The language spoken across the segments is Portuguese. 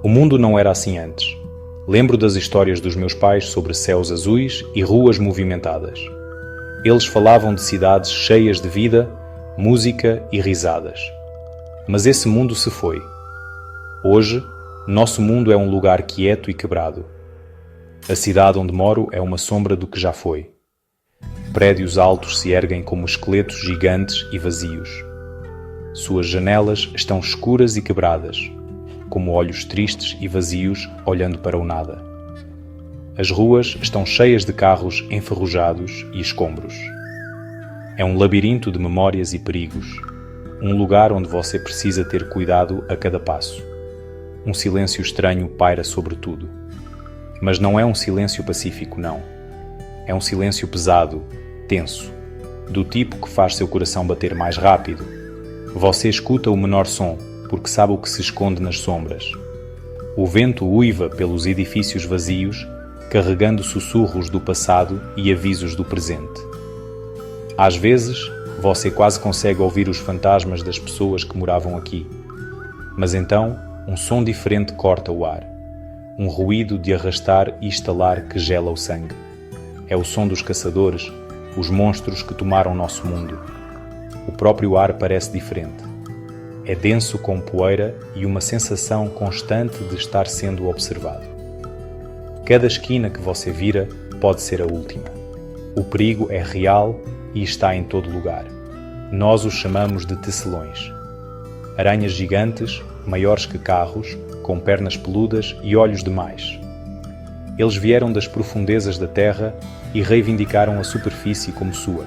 O mundo não era assim antes. Lembro das histórias dos meus pais sobre céus azuis e ruas movimentadas. Eles falavam de cidades cheias de vida, música e risadas. Mas esse mundo se foi. Hoje, nosso mundo é um lugar quieto e quebrado. A cidade onde moro é uma sombra do que já foi. Prédios altos se erguem como esqueletos gigantes e vazios. Suas janelas estão escuras e quebradas, como olhos tristes e vazios olhando para o nada. As ruas estão cheias de carros enferrujados e escombros. É um labirinto de memórias e perigos, um lugar onde você precisa ter cuidado a cada passo. Um silêncio estranho paira sobre tudo. Mas não é um silêncio pacífico, não. É um silêncio pesado, tenso, do tipo que faz seu coração bater mais rápido. Você escuta o menor som, porque sabe o que se esconde nas sombras. O vento uiva pelos edifícios vazios, carregando sussurros do passado e avisos do presente. Às vezes, você quase consegue ouvir os fantasmas das pessoas que moravam aqui. Mas então, um som diferente corta o ar. Um ruído de arrastar e estalar que gela o sangue. É o som dos caçadores, os monstros que tomaram nosso mundo. O próprio ar parece diferente. É denso com poeira e uma sensação constante de estar sendo observado. Cada esquina que você vira pode ser a última. O perigo é real e está em todo lugar. Nós os chamamos de tecelões. Aranhas gigantes, maiores que carros, com pernas peludas e olhos demais. Eles vieram das profundezas da terra e reivindicaram a superfície como sua.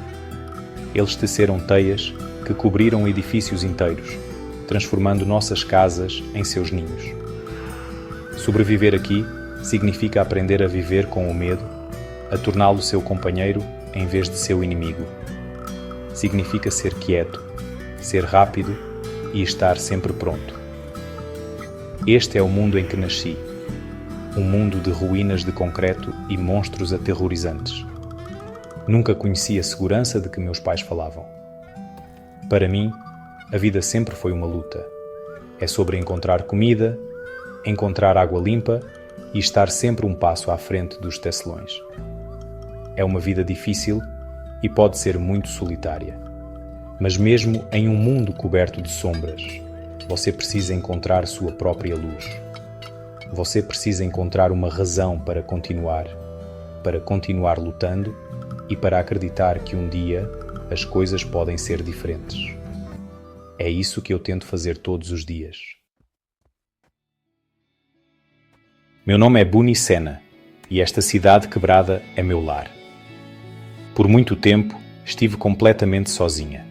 Eles teceram teias que cobriram edifícios inteiros, transformando nossas casas em seus ninhos. Sobreviver aqui significa aprender a viver com o medo, a torná-lo seu companheiro em vez de seu inimigo. Significa ser quieto, ser rápido e estar sempre pronto. Este é o mundo em que nasci, um mundo de ruínas de concreto e monstros aterrorizantes. Nunca conheci a segurança de que meus pais falavam. Para mim, a vida sempre foi uma luta. É sobre encontrar comida, encontrar água limpa e estar sempre um passo à frente dos tecelões. É uma vida difícil e pode ser muito solitária. Mas mesmo em um mundo coberto de sombras, você precisa encontrar sua própria luz. Você precisa encontrar uma razão para continuar lutando e para acreditar que um dia as coisas podem ser diferentes. É isso que eu tento fazer todos os dias. Meu nome é Buni Sena e esta cidade quebrada é meu lar. Por muito tempo estive completamente sozinha.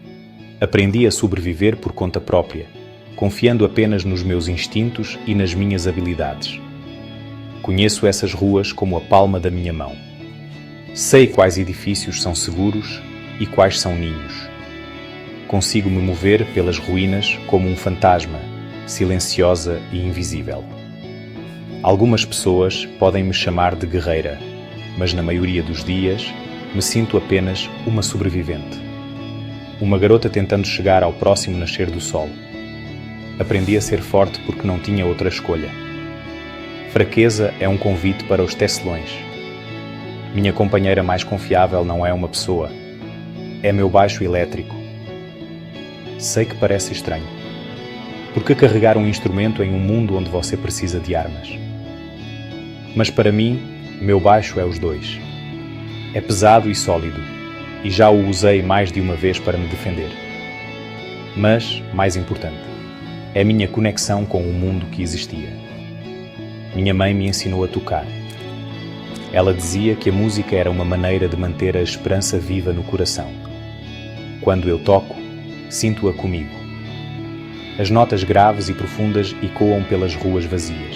Aprendi a sobreviver por conta própria, confiando apenas nos meus instintos e nas minhas habilidades. Conheço essas ruas como a palma da minha mão. Sei quais edifícios são seguros e quais são ninhos. Consigo me mover pelas ruínas como um fantasma, silenciosa e invisível. Algumas pessoas podem me chamar de guerreira, mas na maioria dos dias me sinto apenas uma sobrevivente. Uma garota tentando chegar ao próximo nascer do sol. Aprendi a ser forte porque não tinha outra escolha. Fraqueza é um convite para os tecelões. Minha companheira mais confiável não é uma pessoa. É meu baixo elétrico. Sei que parece estranho. Por que carregar um instrumento em um mundo onde você precisa de armas? Mas para mim, meu baixo é os dois. É pesado e sólido, e já o usei mais de uma vez para me defender. Mas, mais importante, é a minha conexão com o mundo que existia. Minha mãe me ensinou a tocar. Ela dizia que a música era uma maneira de manter a esperança viva no coração. Quando eu toco, sinto-a comigo. As notas graves e profundas ecoam pelas ruas vazias.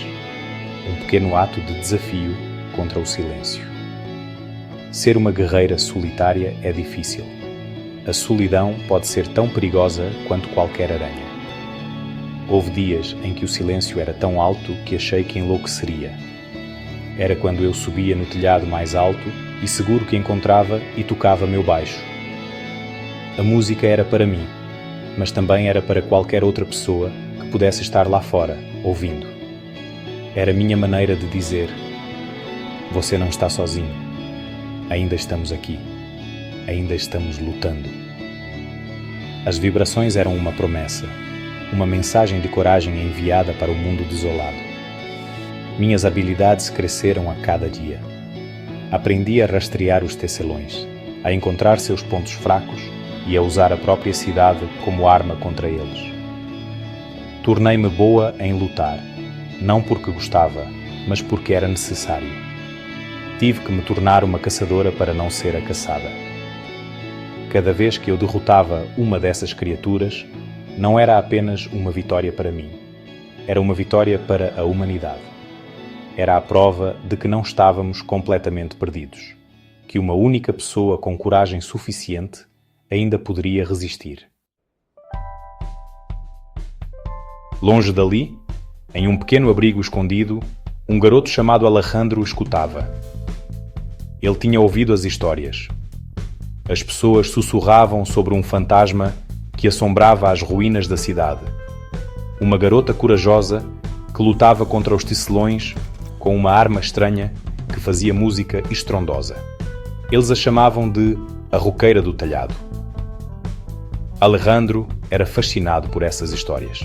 Um pequeno ato de desafio contra o silêncio. Ser uma guerreira solitária é difícil. A solidão pode ser tão perigosa quanto qualquer aranha. Houve dias em que o silêncio era tão alto que achei que enlouqueceria. Era quando eu subia no telhado mais alto e seguro que encontrava e tocava meu baixo. A música era para mim, mas também era para qualquer outra pessoa que pudesse estar lá fora, ouvindo. Era minha maneira de dizer: você não está sozinho. Ainda estamos aqui. Ainda estamos lutando. As vibrações eram uma promessa, uma mensagem de coragem enviada para o mundo desolado. Minhas habilidades cresceram a cada dia. Aprendi a rastrear os tecelões, a encontrar seus pontos fracos e a usar a própria cidade como arma contra eles. Tornei-me boa em lutar, não porque gostava, mas porque era necessário. Tive que me tornar uma caçadora para não ser a caçada. Cada vez que eu derrotava uma dessas criaturas, não era apenas uma vitória para mim. Era uma vitória para a humanidade. Era a prova de que não estávamos completamente perdidos, que uma única pessoa com coragem suficiente ainda poderia resistir. Longe dali, em um pequeno abrigo escondido, um garoto chamado Alejandro escutava. Ele tinha ouvido as histórias. As pessoas sussurravam sobre um fantasma que assombrava as ruínas da cidade. Uma garota corajosa que lutava contra os tecelões com uma arma estranha que fazia música estrondosa. Eles a chamavam de a roqueira do telhado. Alejandro era fascinado por essas histórias.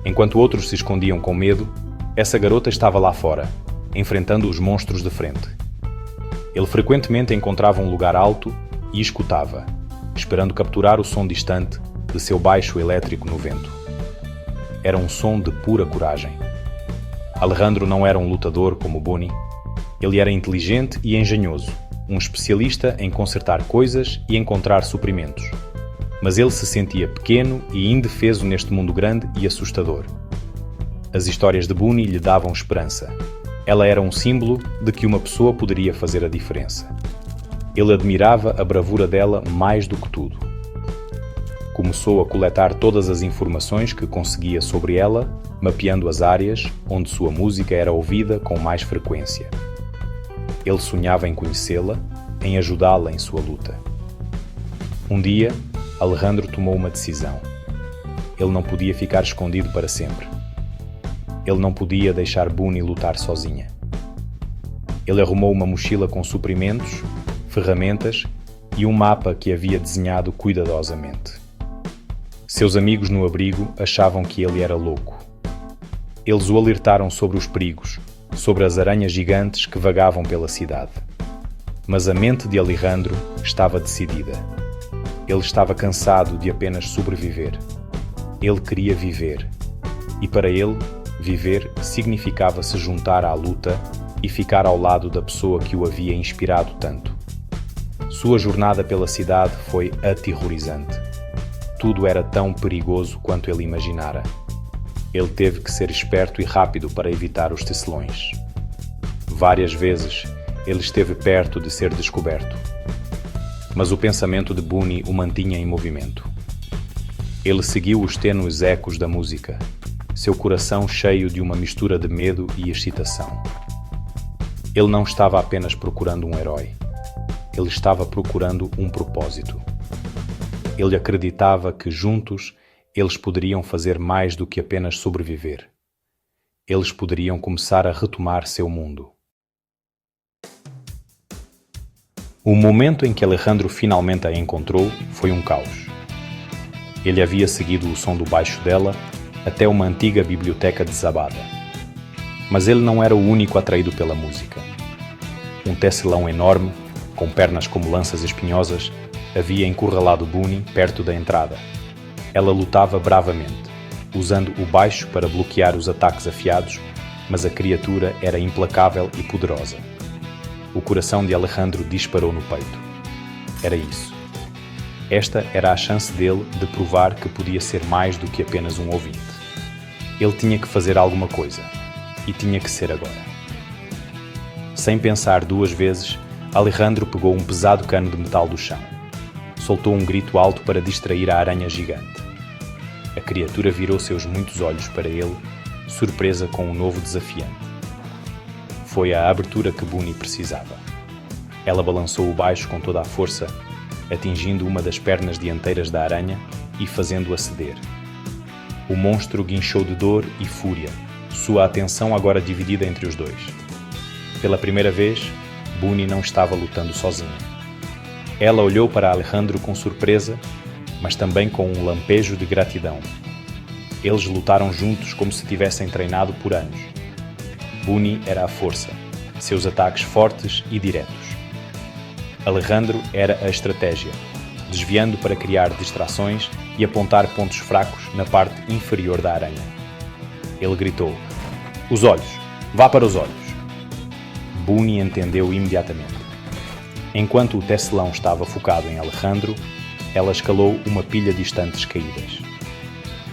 Enquanto outros se escondiam com medo, essa garota estava lá fora, enfrentando os monstros de frente. Ele frequentemente encontrava um lugar alto e escutava, esperando capturar o som distante de seu baixo elétrico no vento. Era um som de pura coragem. Alejandro não era um lutador como Bonnie. Ele era inteligente e engenhoso, um especialista em consertar coisas e encontrar suprimentos. Mas ele se sentia pequeno e indefeso neste mundo grande e assustador. As histórias de Bonnie lhe davam esperança. Ela era um símbolo de que uma pessoa poderia fazer a diferença. Ele admirava a bravura dela mais do que tudo. Começou a coletar todas as informações que conseguia sobre ela, mapeando as áreas onde sua música era ouvida com mais frequência. Ele sonhava em conhecê-la, em ajudá-la em sua luta. Um dia, Alejandro tomou uma decisão. Ele não podia ficar escondido para sempre. Ele não podia deixar Bonnie lutar sozinha. Ele arrumou uma mochila com suprimentos, ferramentas e um mapa que havia desenhado cuidadosamente. Seus amigos no abrigo achavam que ele era louco. Eles o alertaram sobre os perigos, sobre as aranhas gigantes que vagavam pela cidade. Mas a mente de Alejandro estava decidida. Ele estava cansado de apenas sobreviver. Ele queria viver. E para ele, viver significava se juntar à luta e ficar ao lado da pessoa que o havia inspirado tanto. Sua jornada pela cidade foi aterrorizante. Tudo era tão perigoso quanto ele imaginara. Ele teve que ser esperto e rápido para evitar os tecelões. Várias vezes, ele esteve perto de ser descoberto. Mas o pensamento de Bonnie o mantinha em movimento. Ele seguiu os tênues ecos da música, seu coração cheio de uma mistura de medo e excitação. Ele não estava apenas procurando um herói. Ele estava procurando um propósito. Ele acreditava que, juntos, eles poderiam fazer mais do que apenas sobreviver. Eles poderiam começar a retomar seu mundo. O momento em que Alejandro finalmente a encontrou foi um caos. Ele havia seguido o som do baixo dela até uma antiga biblioteca desabada. Mas ele não era o único atraído pela música. Um tecelão enorme, com pernas como lanças espinhosas, havia encurralado Bonnie perto da entrada. Ela lutava bravamente, usando o baixo para bloquear os ataques afiados, mas a criatura era implacável e poderosa. O coração de Alejandro disparou no peito. Era isso. Esta era a chance dele de provar que podia ser mais do que apenas um ouvinte. Ele tinha que fazer alguma coisa, e tinha que ser agora. Sem pensar duas vezes, Alejandro pegou um pesado cano de metal do chão. Soltou um grito alto para distrair a aranha gigante. A criatura virou seus muitos olhos para ele, surpresa com um novo desafiante. Foi a abertura que Bonnie precisava. Ela balançou o baixo com toda a força, atingindo uma das pernas dianteiras da aranha e fazendo-a ceder. O monstro guinchou de dor e fúria, sua atenção agora dividida entre os dois. Pela primeira vez, Bunny não estava lutando sozinha. Ela olhou para Alejandro com surpresa, mas também com um lampejo de gratidão. Eles lutaram juntos como se tivessem treinado por anos. Bunny era a força, seus ataques fortes e diretos. Alejandro era a estratégia, desviando para criar distrações e apontar pontos fracos na parte inferior da aranha. Ele gritou: "Os olhos! Vá para os olhos!" Bunny entendeu imediatamente. Enquanto o tecelão estava focado em Alejandro, ela escalou uma pilha de estantes caídas.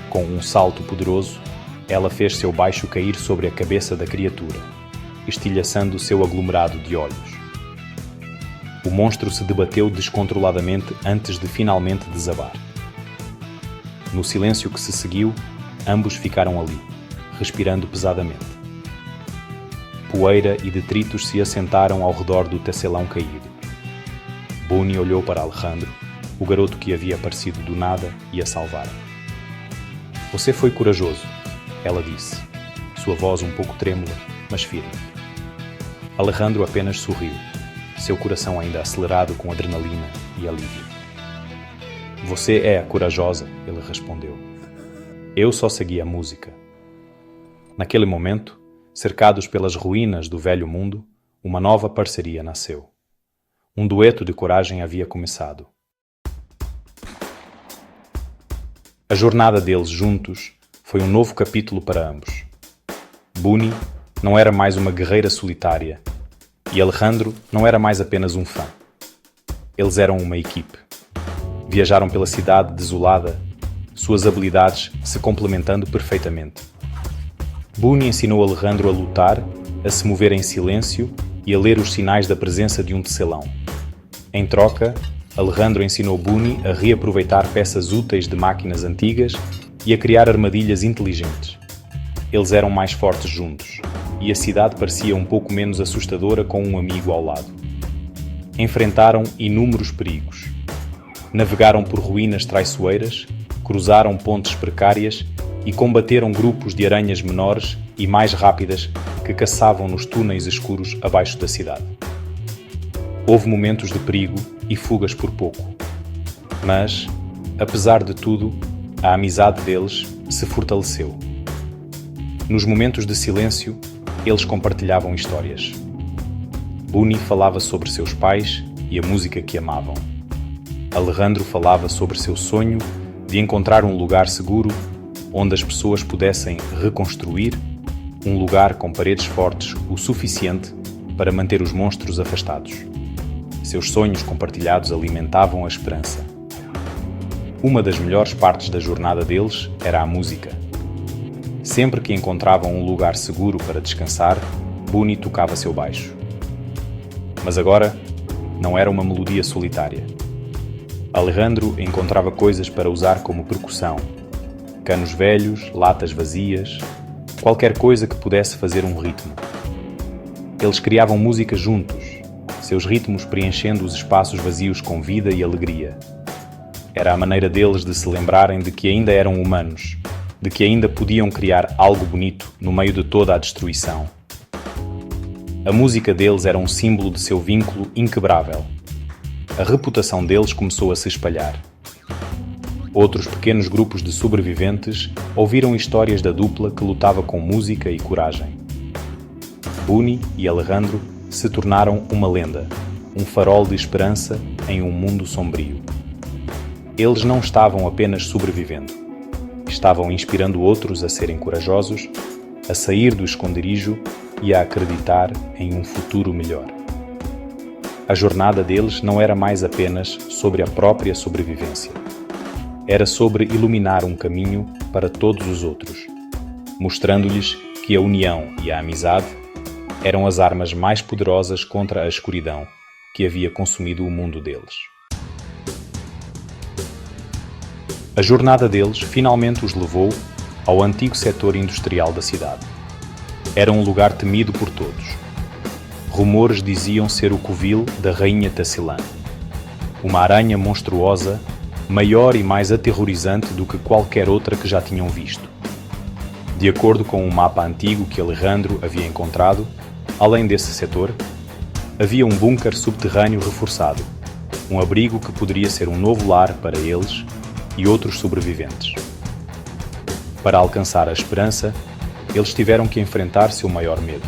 Com um salto poderoso, ela fez seu baixo cair sobre a cabeça da criatura, estilhaçando seu aglomerado de olhos. O monstro se debateu descontroladamente antes de finalmente desabar. No silêncio que se seguiu, ambos ficaram ali, respirando pesadamente. Poeira e detritos se assentaram ao redor do tecelão caído. Bunny olhou para Alejandro, o garoto que havia aparecido do nada e a salvara. "Você foi corajoso", ela disse, sua voz um pouco trêmula, mas firme. Alejandro apenas sorriu, seu coração ainda acelerado com adrenalina e alívio. "Você é a corajosa", ele respondeu. "Eu só segui a música." Naquele momento, cercados pelas ruínas do velho mundo, uma nova parceria nasceu. Um dueto de coragem havia começado. A jornada deles juntos foi um novo capítulo para ambos. Bunny não era mais uma guerreira solitária e Alejandro não era mais apenas um fã. Eles eram uma equipe. Viajaram pela cidade desolada, suas habilidades se complementando perfeitamente. Bunny ensinou Alejandro a lutar, a se mover em silêncio e a ler os sinais da presença de um tecelão. Em troca, Alejandro ensinou Bunny a reaproveitar peças úteis de máquinas antigas e a criar armadilhas inteligentes. Eles eram mais fortes juntos, e a cidade parecia um pouco menos assustadora com um amigo ao lado. Enfrentaram inúmeros perigos. Navegaram por ruínas traiçoeiras, cruzaram pontes precárias e combateram grupos de aranhas menores e mais rápidas que caçavam nos túneis escuros abaixo da cidade. Houve momentos de perigo e fugas por pouco. Mas, apesar de tudo, a amizade deles se fortaleceu. Nos momentos de silêncio, eles compartilhavam histórias. Bunny falava sobre seus pais e a música que amavam. Alejandro falava sobre seu sonho de encontrar um lugar seguro onde as pessoas pudessem reconstruir, um lugar com paredes fortes o suficiente para manter os monstros afastados. Seus sonhos compartilhados alimentavam a esperança. Uma das melhores partes da jornada deles era a música. Sempre que encontravam um lugar seguro para descansar, Bunny tocava seu baixo. Mas agora, não era uma melodia solitária. Alejandro encontrava coisas para usar como percussão. Canos velhos, latas vazias, qualquer coisa que pudesse fazer um ritmo. Eles criavam música juntos, seus ritmos preenchendo os espaços vazios com vida e alegria. Era a maneira deles de se lembrarem de que ainda eram humanos, de que ainda podiam criar algo bonito no meio de toda a destruição. A música deles era um símbolo de seu vínculo inquebrável. A reputação deles começou a se espalhar. Outros pequenos grupos de sobreviventes ouviram histórias da dupla que lutava com música e coragem. Bunny e Alejandro se tornaram uma lenda, um farol de esperança em um mundo sombrio. Eles não estavam apenas sobrevivendo. Estavam inspirando outros a serem corajosos, a sair do esconderijo e a acreditar em um futuro melhor. A jornada deles não era mais apenas sobre a própria sobrevivência. Era sobre iluminar um caminho para todos os outros, mostrando-lhes que a união e a amizade eram as armas mais poderosas contra a escuridão que havia consumido o mundo deles. A jornada deles finalmente os levou ao antigo setor industrial da cidade. Era um lugar temido por todos. Rumores diziam ser o covil da rainha Tacilã, uma aranha monstruosa, maior e mais aterrorizante do que qualquer outra que já tinham visto. De acordo com um mapa antigo que Alejandro havia encontrado, além desse setor, havia um bunker subterrâneo reforçado, um abrigo que poderia ser um novo lar para eles e outros sobreviventes. Para alcançar a esperança, eles tiveram que enfrentar seu maior medo.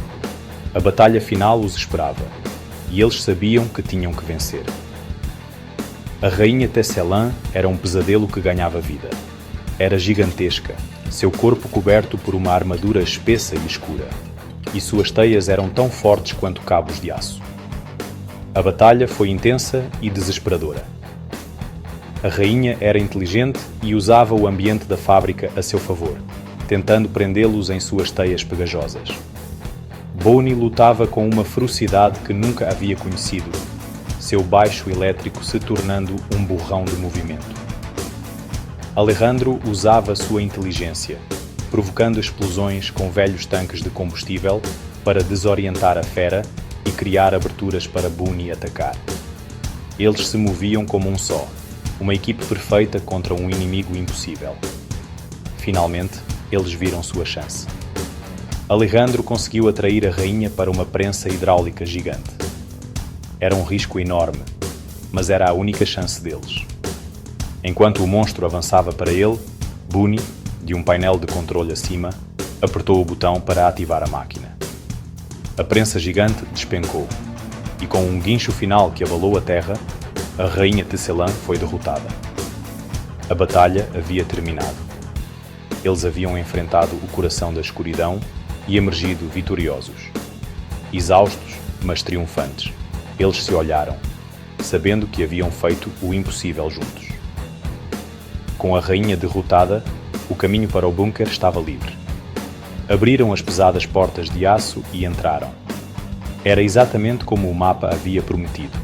A batalha final os esperava, e eles sabiam que tinham que vencer. A rainha Tesselã era um pesadelo que ganhava vida. Era gigantesca, seu corpo coberto por uma armadura espessa e escura, e suas teias eram tão fortes quanto cabos de aço. A batalha foi intensa e desesperadora. A rainha era inteligente e usava o ambiente da fábrica a seu favor, tentando prendê-los em suas teias pegajosas. Bonnie lutava com uma ferocidade que nunca havia conhecido, seu baixo elétrico se tornando um borrão de movimento. Alejandro usava sua inteligência, provocando explosões com velhos tanques de combustível para desorientar a fera e criar aberturas para Bonnie atacar. Eles se moviam como um só, uma equipe perfeita contra um inimigo impossível. Finalmente, eles viram sua chance. Alejandro conseguiu atrair a rainha para uma prensa hidráulica gigante. Era um risco enorme, mas era a única chance deles. Enquanto o monstro avançava para ele, Bonnie, de um painel de controle acima, apertou o botão para ativar a máquina. A prensa gigante despencou, e com um guincho final que abalou a terra, a rainha Tesselã foi derrotada. A batalha havia terminado. Eles haviam enfrentado o coração da escuridão e emergido vitoriosos. Exaustos, mas triunfantes, eles se olharam, sabendo que haviam feito o impossível juntos. Com a rainha derrotada, o caminho para o bunker estava livre. Abriram as pesadas portas de aço e entraram. Era exatamente como o mapa havia prometido,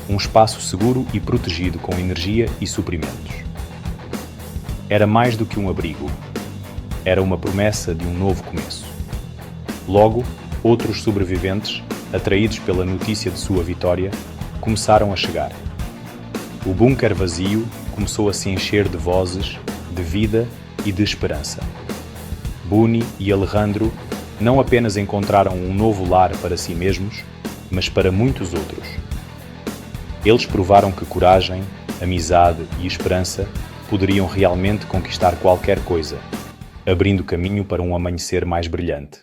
um espaço seguro e protegido com energia e suprimentos. Era mais do que um abrigo. Era uma promessa de um novo começo. Logo, outros sobreviventes, atraídos pela notícia de sua vitória, começaram a chegar. O bunker vazio começou a se encher de vozes, de vida e de esperança. Bonnie e Alejandro não apenas encontraram um novo lar para si mesmos, mas para muitos outros. Eles provaram que coragem, amizade e esperança poderiam realmente conquistar qualquer coisa, abrindo caminho para um amanhecer mais brilhante.